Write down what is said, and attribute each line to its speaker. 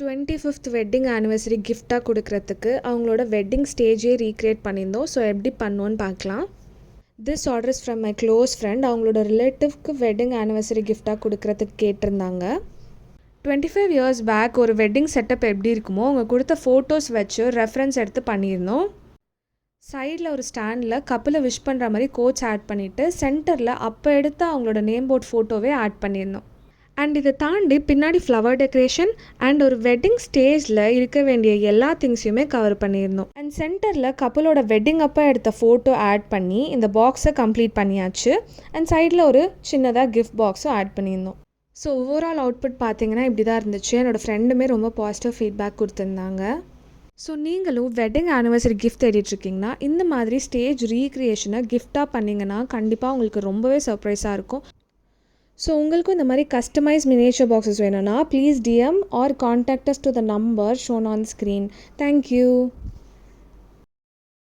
Speaker 1: 25th wedding anniversary கிஃப்டாக கொடுக்கறதுக்கு அவங்களோட வெட்டிங் ஸ்டேஜே ரீக்ரியேட் பண்ணியிருந்தோம். ஸோ எப்படி பண்ணோன்னு பார்க்கலாம். This orders from my close friend. அவங்களோட ரிலேட்டிவ்க்கு வெட்டிங் ஆனிவர்சரி கிஃப்டாக கொடுக்கறதுக்கு கேட்டிருந்தாங்க. 25 இயர்ஸ் பேக் ஒரு வெட்டிங் செட்டப் எப்படி இருக்குமோ அவங்க கொடுத்த ஃபோட்டோஸ் வச்சு ரெஃபரன்ஸ் எடுத்து பண்ணியிருந்தோம். சைடில் ஒரு ஸ்டாண்டில் கப்பில் விஷ் பண்ணுற மாதிரி கோட்ஸ் ஆட் பண்ணிவிட்டு சென்டரில் அப்போ எடுத்த அவங்களோட நேம் போர்ட் ஃபோட்டோவே ஆட் பண்ணியிருந்தோம். அண்ட் இதை தாண்டி பின்னாடி ஃப்ளவர் டெக்கரேஷன் அண்ட் ஒரு வெட்டிங் ஸ்டேஜில் இருக்க வேண்டிய எல்லா திங்ஸையுமே கவர் பண்ணியிருந்தோம். அண்ட் சென்டரில் கப்பலோட வெட்டிங் அப்போ எடுத்த ஃபோட்டோ ஆட் பண்ணி இந்த பாக்ஸை கம்ப்ளீட் பண்ணியாச்சு. அண்ட் சைடில் ஒரு சின்னதாக கிஃப்ட் பாக்ஸும் ஆட் பண்ணியிருந்தோம். ஸோ ஓவரால் அவுட்புட் பார்த்தீங்கன்னா இப்படி தான் இருந்துச்சு. என்னோடய ஃப்ரெண்டுமே ரொம்ப பாசிட்டிவ் ஃபீட்பேக் கொடுத்துருந்தாங்க. ஸோ நீங்களும் வெட்டிங் ஆனிவர்சரி கிஃப்ட் தேடிட்டுருக்கீங்கன்னா இந்த மாதிரி ஸ்டேஜ் ரீக்ரியேஷனை கிஃப்டாக பண்ணிங்கன்னா கண்டிப்பாக உங்களுக்கு ரொம்பவே சர்ப்ரைஸாக இருக்கும். ஸோ உங்களுக்கும் இந்த மாதிரி கஸ்டமைஸ் மினியேச்சர் பாக்ஸஸ் வேணும்னா please DM or contact us to the number shown on screen. Thank you.